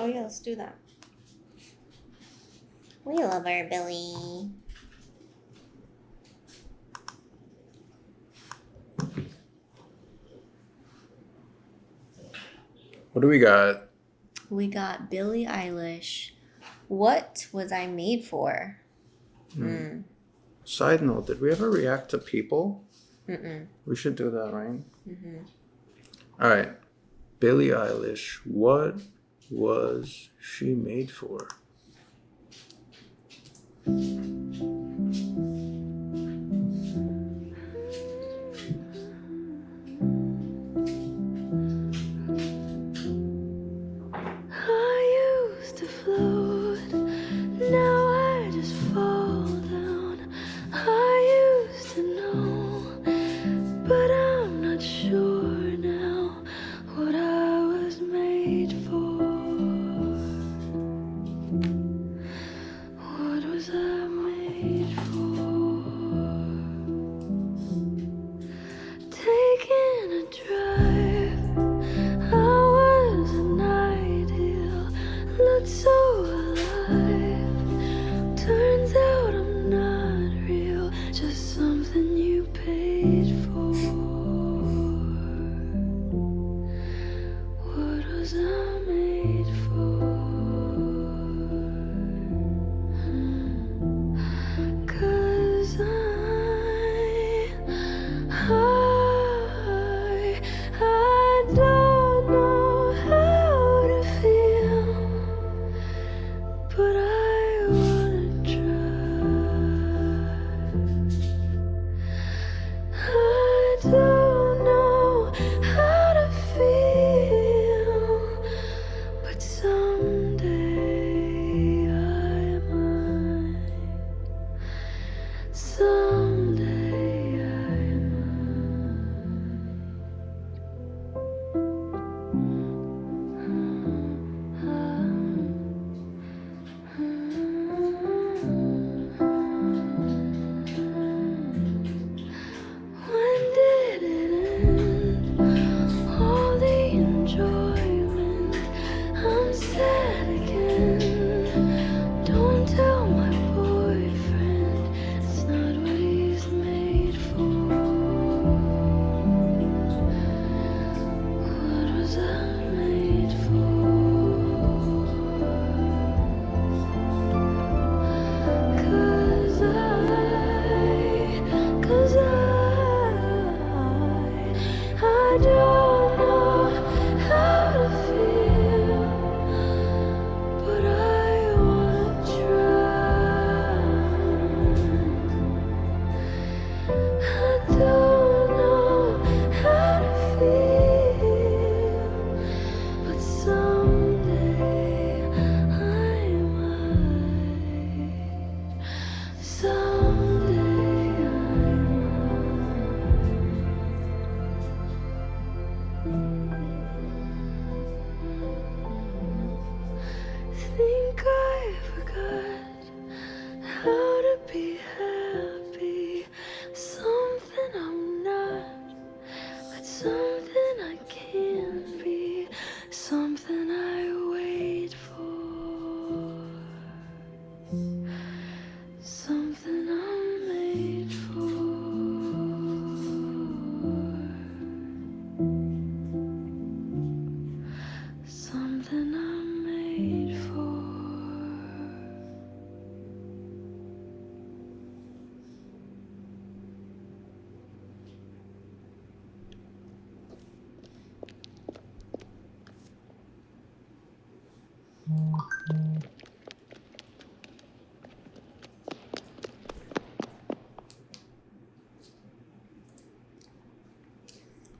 Oh, yeah, let's do that. We love our Billie. What do we got? We got Billie Eilish. What was I made for? Side note, did we ever react to people? Mm-mm. We should do that, right? Mm-hmm. All right. Billie Eilish. What was she made for? I used to float, now I just fall down. I used to know, but I'm not sure now what I was made for. What was I made for? Taking a drive, I was an ideal, looked so alive. Turns out I'm not real, just something you paid for. What was I made for? 'Cause I don't know how to feel, but I wanna try. I don't know how to feel, but someday I might. Someday I When did it end? All the enjoyment. I'm sad again. Don't tell my boyfriend it's not what he's made for. What was I made for? 'Cause I don't know how to feel, but I wanna try. I don't know how to feel, but someday I might. Someday I think I forgot how to be happy. Something I'm not, but something I can be. Something I wait for. Something I'm made for. Something I'm made for.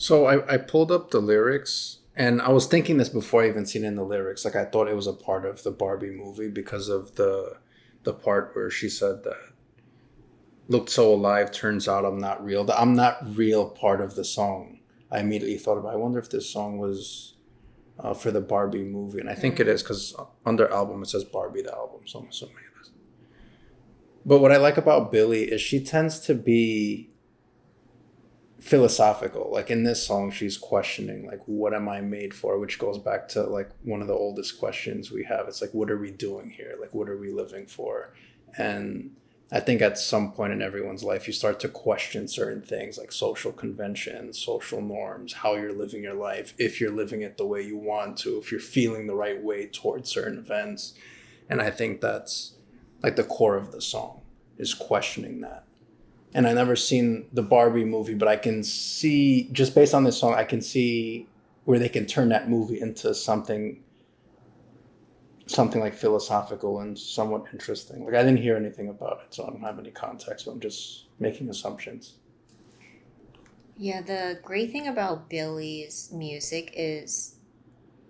So I pulled up the lyrics, and I was thinking this before I even seen it in the lyrics. Like I thought it was a part of the Barbie movie because of the part where she said that looked so alive. Turns out I'm not real. The I'm not real part of the song. I immediately thought about. I wonder if this song was for the Barbie movie, and I think it is because under album it says Barbie the album. So I'm assuming it is. But what I like about Billie is she tends to be philosophical. Like in this song, she's questioning like, what am I made for? Which goes back to like one of the oldest questions we have. It's like, what are we doing here? Like, what are we living for? And I think at some point in everyone's life, you start to question certain things like social conventions, social norms, how you're living your life, if you're living it the way you want to, if you're feeling the right way towards certain events. And I think that's like the core of the song, is questioning that. And I never seen the Barbie movie, but I can see, just based on this song, I can see where they can turn that movie into something like philosophical and somewhat interesting. Like I didn't hear anything about it, so I don't have any context, but I'm just making assumptions. Yeah, the great thing about Billie's music is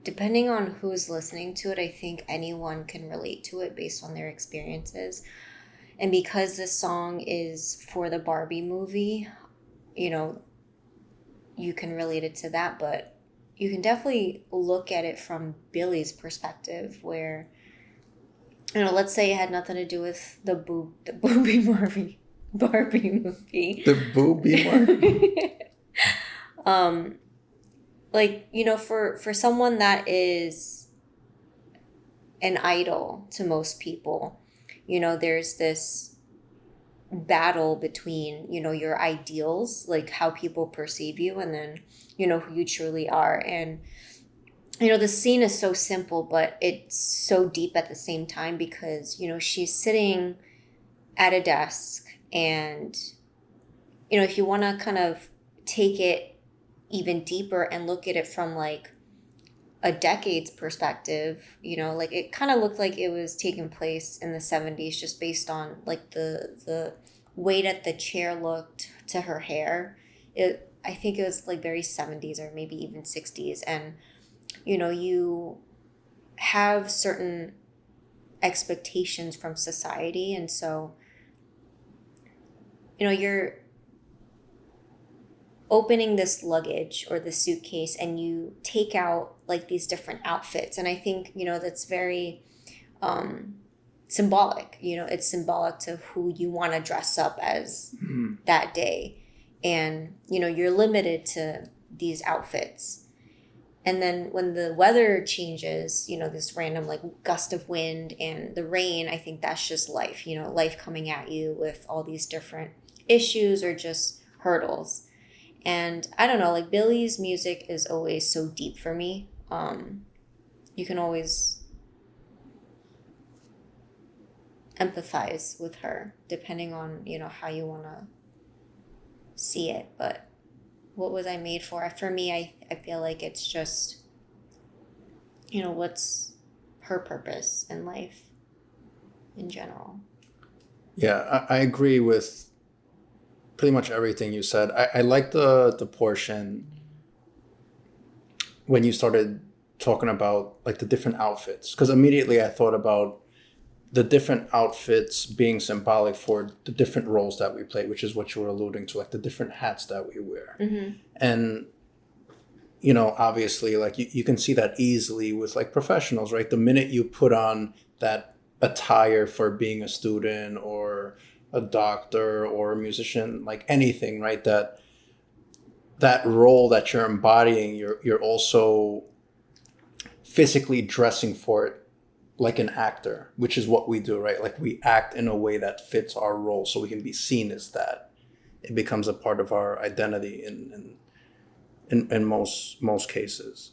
depending on who's listening to it, I think anyone can relate to it based on their experiences. And because this song is for the Barbie movie, you know, you can relate it to that, but you can definitely look at it from Billie's perspective where, you know, let's say it had nothing to do with the Barbie movie. The booby Barbie? Like, you know, for someone that is an idol to most people, you know, there's this battle between, you know, your ideals, like how people perceive you, and then, you know, who you truly are. And, you know, the scene is so simple, but it's so deep at the same time because, you know, she's sitting at a desk and, you know, if you want to kind of take it even deeper and look at it from like a decade's perspective, you know, like it kind of looked like it was taking place in the 70s just based on like the way that the chair looked to her hair. I think it was like very 70s or maybe even 60s. And, you know, you have certain expectations from society. And so, you know, you're opening this luggage or the suitcase and you take out like these different outfits. And I think, you know, that's very symbolic. You know, it's symbolic to who you want to dress up as that day. And, you know, you're limited to these outfits. And then when the weather changes, you know, this random like gust of wind and the rain, I think that's just life, you know, life coming at you with all these different issues or just hurdles. And I don't know, like Billie's music is always so deep for me. You can always empathize with her depending on, you know, how you want to see it. But what was I made for? For me, I feel like it's just, you know, what's her purpose in life in general. Yeah, I agree with pretty much everything you said. I like the portion when you started talking about like the different outfits, because immediately I thought about the different outfits being symbolic for the different roles that we play, which is what you were alluding to, like the different hats that we wear. Mm-hmm. And, you know, obviously, like you can see that easily with like professionals, right? The minute you put on that attire for being a student or a doctor or a musician, like anything, right? That role that you're embodying, you're also physically dressing for it like an actor, which is what we do, right? Like we act in a way that fits our role so we can be seen as that. It becomes a part of our identity in most cases.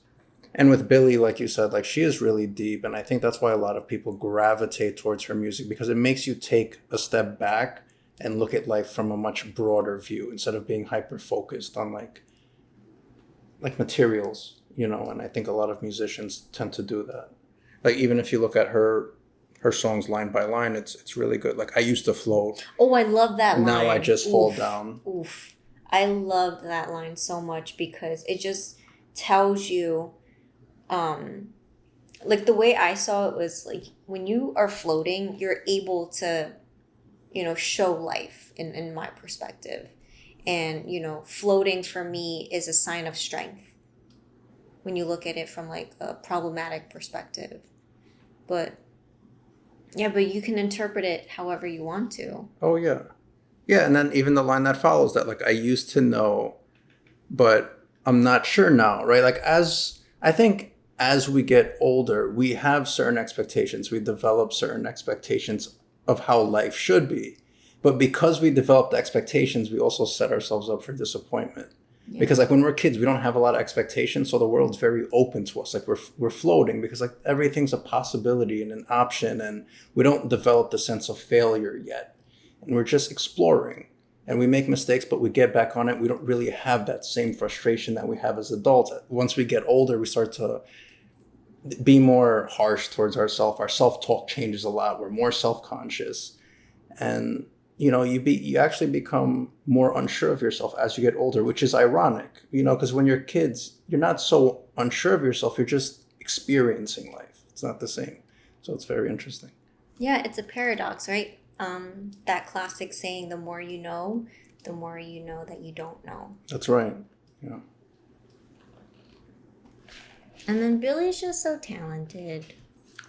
And with Billie, like you said, like she is really deep. And I think that's why a lot of people gravitate towards her music, because it makes you take a step back and look at life from a much broader view instead of being hyper focused on like materials, you know. And I think a lot of musicians tend to do that. Like even if you look at her songs line by line, it's really good. Like I used to float. Oh, I love that line. Now I just fall down. Oof. I loved that line so much because it just tells you, like the way I saw it was like when you are floating, you're able to, you know, show life in my perspective. And, you know, floating for me is a sign of strength when you look at it from like a problematic perspective. But yeah, but you can interpret it however you want to. Oh yeah. Yeah, and then even the line that follows that, like I used to know but I'm not sure now, right? Like I think as we get older, we have certain expectations. We develop certain expectations of how life should be. But because we developed expectations, we also set ourselves up for disappointment. Yeah. Because like when we're kids, we don't have a lot of expectations, so the world's very open to us. Like we're floating because like everything's a possibility and an option, and we don't develop the sense of failure yet. And we're just exploring. And we make mistakes, but we get back on it. We don't really have that same frustration that we have as adults. Once we get older, we start to be more harsh towards ourselves. Our self-talk changes a lot. We're more self-conscious. And you actually become more unsure of yourself as you get older, which is ironic, because when you're kids, you're not so unsure of yourself. You're just experiencing life. It's not the same. So it's very interesting. Yeah, it's a paradox, right? That classic saying, the more you know that you don't know. That's right. Yeah. And then Billy's just so talented.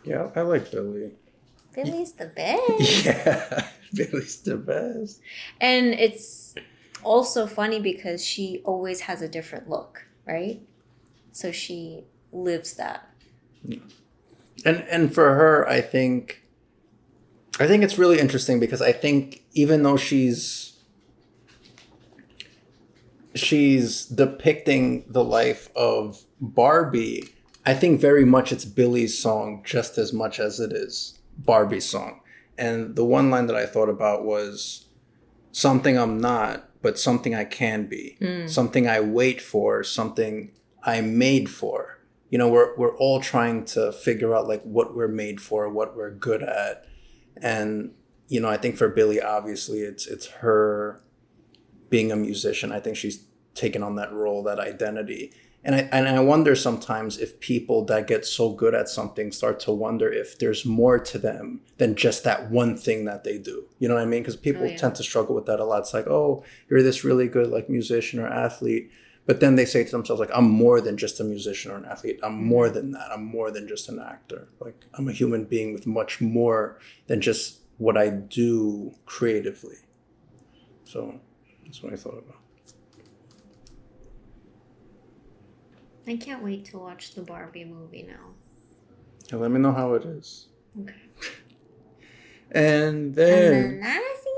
Yeah, I like Billy. Billy's the best. Yeah, Billy's the best. And it's also funny because she always has a different look, right? So she lives that. Yeah. And for her, I think it's really interesting because I think even though she's depicting the life of Barbie, I think very much it's Billy's song just as much as it is Barbie's song. And the one line that I thought about was something I'm not, but something I can be, something I wait for, something I'm made for. We're all trying to figure out like what we're made for, what we're good at. And, I think for Billie, obviously it's her being a musician. I think she's taken on that role, that identity. And I wonder sometimes if people that get so good at something start to wonder if there's more to them than just that one thing that they do. You know what I mean? Because people tend to struggle with that a lot. It's like, oh, you're this really good like musician or athlete. But then they say to themselves, like, I'm more than just a musician or an athlete. I'm more than that. I'm more than just an actor. Like, I'm a human being with much more than just what I do creatively. So that's what I thought about. I can't wait to watch the Barbie movie now. Yeah, let me know how it is. Okay. And then I see